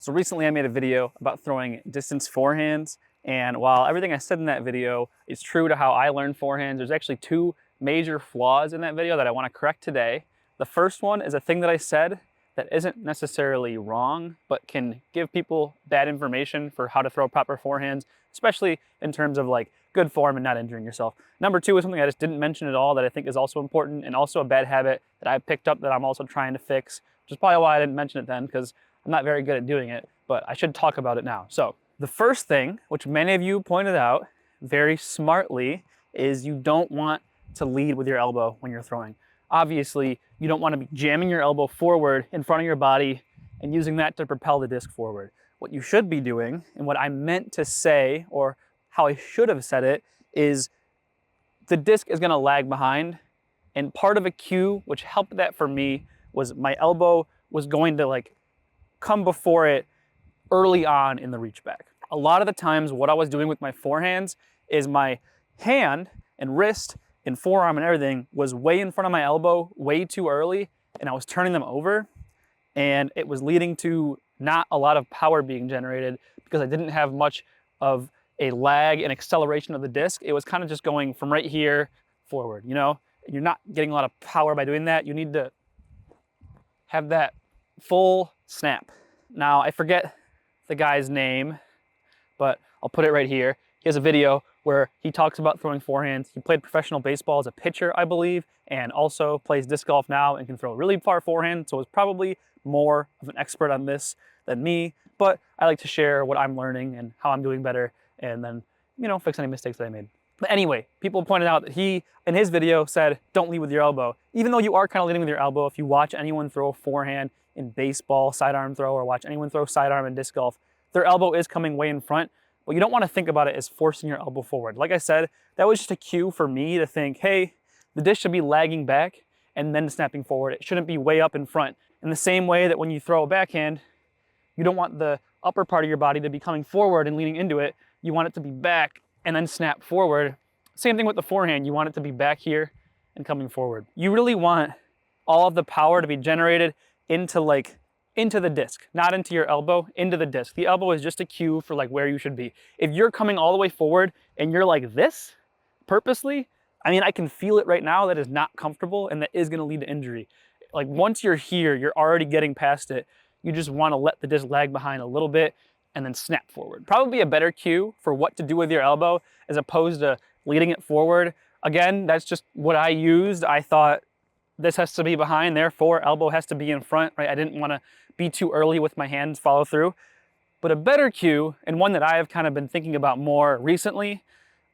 So recently I made a video about throwing distance forehands, and while everything I said in that video is true to how I learned forehands, there's actually two major flaws in that video that I want to correct today. The first one is a thing that I said that isn't necessarily wrong, but can give people bad information for how to throw proper forehands, especially in terms of like good form and not injuring yourself. Number two is something I just didn't mention at all that I think is also important, and also a bad habit that I picked up that I'm also trying to fix, which is probably why I didn't mention it then, because I'm not very good at doing it, but I should talk about it now. So the first thing, which many of you pointed out very smartly, is you don't want to lead with your elbow when you're throwing. Obviously, you don't want to be jamming your elbow forward in front of your body and using that to propel the disc forward. What you should be doing, and what I meant to say, or how I should have said it, is the disc is going to lag behind. And part of a cue, which helped that for me, was my elbow was going to like come before it early on in the reach back. A lot of the times what I was doing with my forehands is my hand and wrist and forearm and everything was way in front of my elbow way too early, and I was turning them over, and it was leading to not a lot of power being generated because I didn't have much of a lag and acceleration of the disc. It was kind of just going from right here forward, you know? You're not getting a lot of power by doing that. You need to have that full snap. Now, I forget the guy's name, but I'll put it right here. He has a video where he talks about throwing forehands. He played professional baseball as a pitcher, I believe, and also plays disc golf now and can throw really far forehand, so is probably more of an expert on this than me, but I like to share what I'm learning and how I'm doing better, and then, you know, fix any mistakes that I made. But anyway, people pointed out that he, in his video, said, don't lead with your elbow. Even though you are kind of leading with your elbow, if you watch anyone throw a forehand in baseball, sidearm throw, or watch anyone throw sidearm in disc golf, their elbow is coming way in front, but you don't want to think about it as forcing your elbow forward. Like I said, that was just a cue for me to think, hey, the disc should be lagging back and then snapping forward. It shouldn't be way up in front. In the same way that when you throw a backhand, you don't want the upper part of your body to be coming forward and leaning into it. You want it to be back and then snap forward. Same thing with the forehand. You want it to be back here and coming forward. You really want all of the power to be generated into the disc, not into your elbow, into the disc. The elbow is just a cue for like where you should be. If you're coming all the way forward and you're like this purposely, I mean, I can feel it right now. That is not comfortable, and that is going to lead to injury. Like once you're here, you're already getting past it. You just want to let the disc lag behind a little bit and then snap forward. Probably a better cue for what to do with your elbow as opposed to leading it forward. Again, that's just what I used. I thought this has to be behind, therefore elbow has to be in front, right? I didn't want to be too early with my hands follow through. But a better cue, and one that I have kind of been thinking about more recently,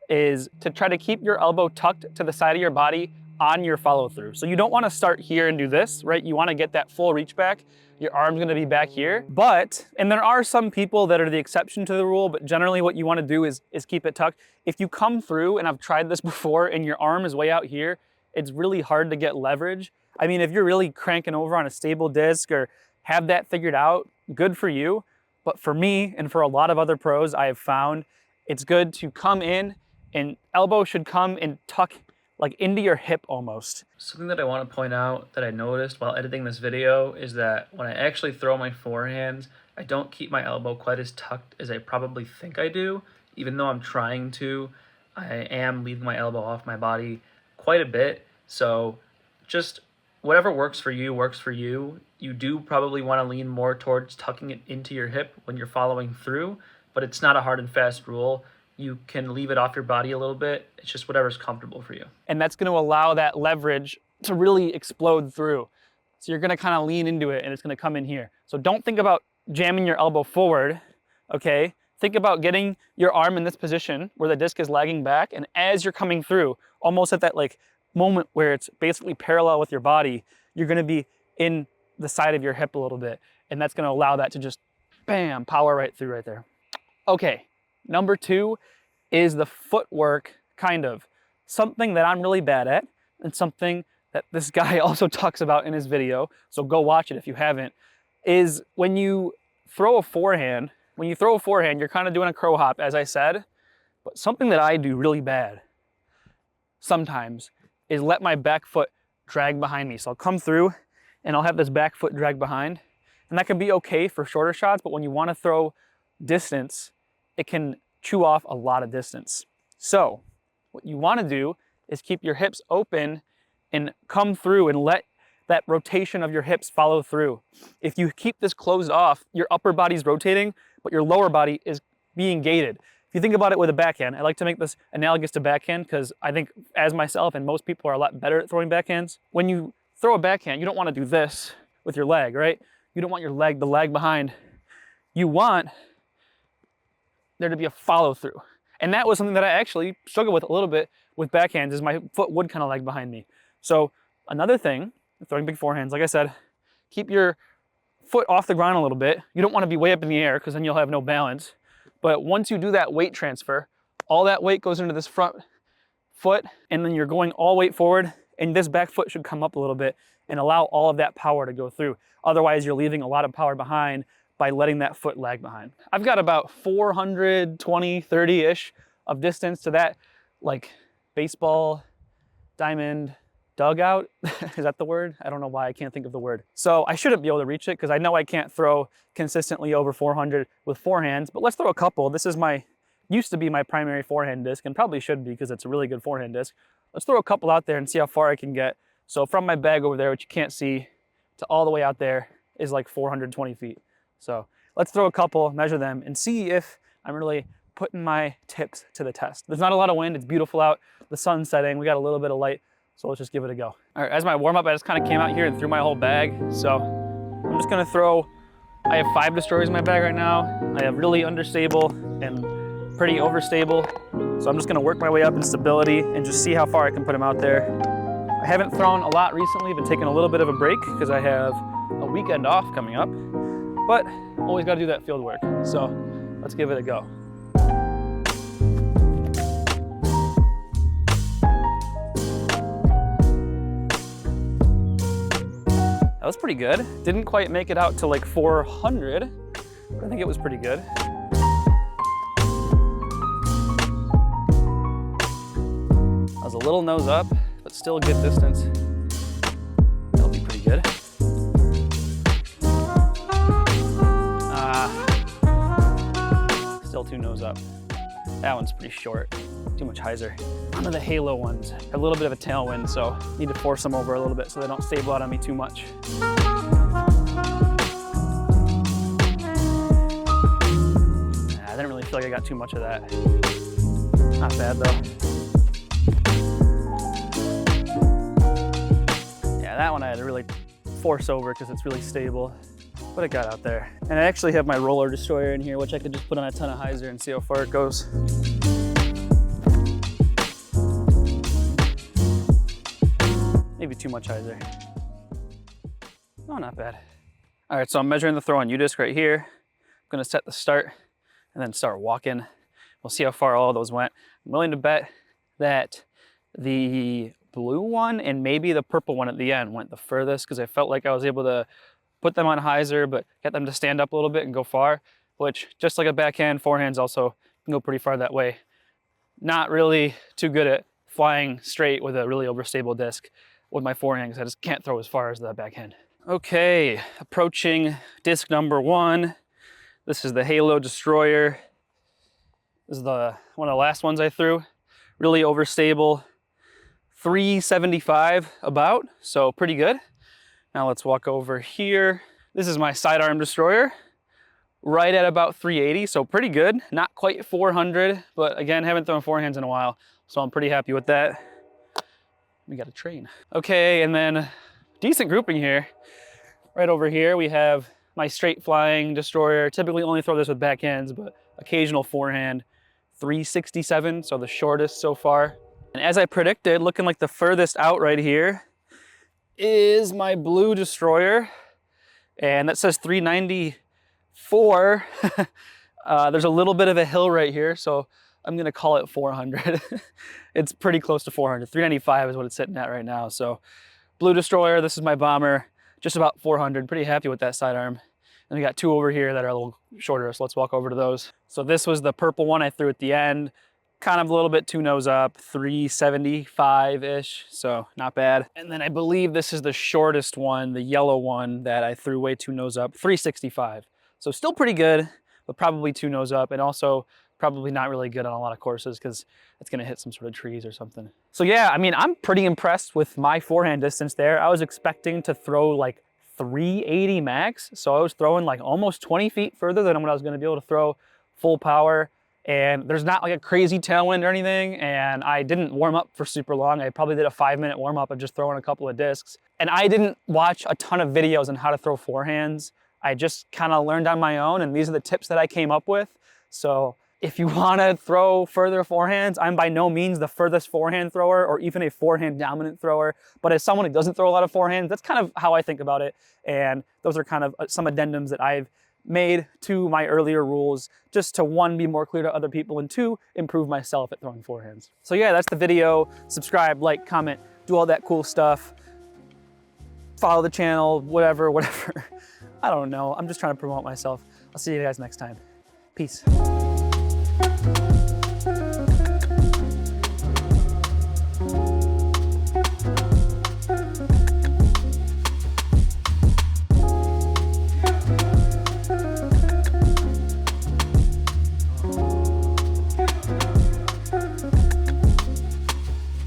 is to try to keep your elbow tucked to the side of your body on your follow through. So you don't want to start here and do this, right? You want to get that full reach back. Your arm's going to be back here. But, and there are some people that are the exception to the rule, but generally what you want to do is keep it tucked. If you come through, and I've tried this before, and your arm is way out here, it's really hard to get leverage. I mean, if you're really cranking over on a stable disc or have that figured out, good for you. But for me, and for a lot of other pros, I have found it's good to come in, and elbow should come and tuck like into your hip almost. Something that I want to point out that I noticed while editing this video is that when I actually throw my forehands, I don't keep my elbow quite as tucked as I probably think I do. Even though I'm trying to, I am leaving my elbow off my body quite a bit. So just whatever works for you works for you. You do probably want to lean more towards tucking it into your hip when you're following through, but it's not a hard and fast rule. You can leave it off your body a little bit. It's just whatever's comfortable for you. And that's going to allow that leverage to really explode through. So you're going to kind of lean into it and it's going to come in here. So don't think about jamming your elbow forward, okay? Think about getting your arm in this position where the disc is lagging back, and as you're coming through, almost at that like moment where it's basically parallel with your body, you're going to be in the side of your hip a little bit, and that's going to allow that to just bam, power right through right there. Okay. Number two is the footwork, kind of. Something that I'm really bad at, and something that this guy also talks about in his video, so go watch it if you haven't, is when you throw a forehand, you're kind of doing a crow hop, as I said, but something that I do really bad sometimes is let my back foot drag behind me. So I'll come through and I'll have this back foot drag behind, and And that can be okay for shorter shots, but when you want to throw distance, it can chew off a lot of distance. So what you want to do is keep your hips open and come through and let that rotation of your hips follow through. If you keep this closed off, your upper body's rotating, but your lower body is being gated. If you think about it with a backhand, I like to make this analogous to backhand because I think as myself and most people are a lot better at throwing backhands. When you throw a backhand, you don't want to do this with your leg, right? You don't want your leg, the lag behind. You want there to be a follow through. And that was something that I actually struggled with a little bit with backhands, is my foot would kind of lag behind me. So another thing, throwing big forehands, like I said, keep your foot off the ground a little bit. You don't want to be way up in the air because then you'll have no balance. But once you do that weight transfer, all that weight goes into this front foot, and then you're going all weight forward, and this back foot should come up a little bit and allow all of that power to go through. Otherwise, you're leaving a lot of power behind by letting that foot lag behind. I've got about 420, 30-ish of distance to that, like baseball, diamond, dugout. Is that the word? I don't know why I can't think of the word. So I shouldn't be able to reach it because I know I can't throw consistently over 400 with forehands, but let's throw a couple. This is used to be my primary forehand disc, and probably should be because it's a really good forehand disc. Let's throw a couple out there and see how far I can get. So from my bag over there, which you can't see, to all the way out there is like 420 feet. So let's throw a couple, measure them, and see if I'm really putting my tips to the test. There's not a lot of wind, it's beautiful out, the sun's setting, we got a little bit of light, so let's just give it a go. All right, as my warm up, I just kind of came out here and threw my whole bag. So I'm just gonna throw, I have 5 destroyers in my bag right now. I have really understable and pretty overstable. So I'm just gonna work my way up in stability and just see how far I can put them out there. I haven't thrown a lot recently, been taking a little bit of a break because I have a weekend off coming up, but always gotta do that field work. So let's give it a go. That was pretty good. Didn't quite make it out to like 400, but I think it was pretty good. I was a little nose up, but still a good distance. That'll be pretty good. Still 2 nose up. That one's pretty short. Too much hyzer. One of the halo ones have a little bit of a tailwind, so need to force them over a little bit so they don't stable out on me too much. I didn't really feel like I got too much of that. Not bad though. Yeah, that one I had to really force over because it's really stable, but it got out there. And I actually have my roller destroyer in here, which I could just put on a ton of hyzer and see how far it goes. Maybe too much hyzer. Oh, not bad. All right, so I'm measuring the throw on U-disc right here. I'm gonna set the start and then start walking. We'll see how far all of those went. I'm willing to bet that the blue one and maybe the purple one at the end went the furthest because I felt like I was able to put them on hyzer, but get them to stand up a little bit and go far, which just like a backhand, forehands also can go pretty far that way. Not really too good at flying straight with a really overstable disc with my forehand because I just can't throw as far as the backhand. Okay, approaching disc number 1. This is the Halo Destroyer. This is one of the last ones I threw. Really overstable, 375 about, so pretty good. Now let's walk over here. This is my sidearm destroyer, right at about 380, so pretty good. Not quite 400, but again, haven't thrown forehands in a while, so I'm pretty happy with that. We got a train. Okay, and then decent grouping here. Right over here, we have my straight flying destroyer. Typically only throw this with backhands, but occasional forehand. 367, so the shortest so far. And as I predicted, looking like the furthest out right here is my blue destroyer. And that says 394. There's a little bit of a hill right here, so I'm gonna call it 400. It's pretty close to 400. 395 is what it's sitting at right now. So blue destroyer, this is my bomber, just about 400. Pretty happy with that sidearm. And we got 2 over here that are a little shorter, so let's walk over to those. So this was the purple one I threw at the end. kind of a little bit too nose up, 375-ish, so not bad. And then I believe this is the shortest one, the yellow one that I threw way too nose up, 365. So still pretty good, but probably too nose up, and also probably not really good on a lot of courses because it's gonna hit some sort of trees or something. So yeah, I mean, I'm pretty impressed with my forehand distance there. I was expecting to throw like 380 max, so I was throwing like almost 20 feet further than what I was gonna be able to throw full power. And there's not like a crazy tailwind or anything, and I didn't warm up for super long. I probably did a 5-minute warm up of just throwing a couple of discs. And I didn't watch a ton of videos on how to throw forehands. I just kind of learned on my own, and these are the tips that I came up with. So if you want to throw further forehands, I'm by no means the furthest forehand thrower or even a forehand dominant thrower. But as someone who doesn't throw a lot of forehands, that's kind of how I think about it. And those are kind of some addendums that I've made to my earlier rules, just to one, be more clear to other people, and two, improve myself at throwing forehands. So yeah, that's the video. Subscribe, like, comment, do all that cool stuff. Follow the channel, whatever. I don't know. I'm just trying to promote myself. I'll see you guys next time. Peace.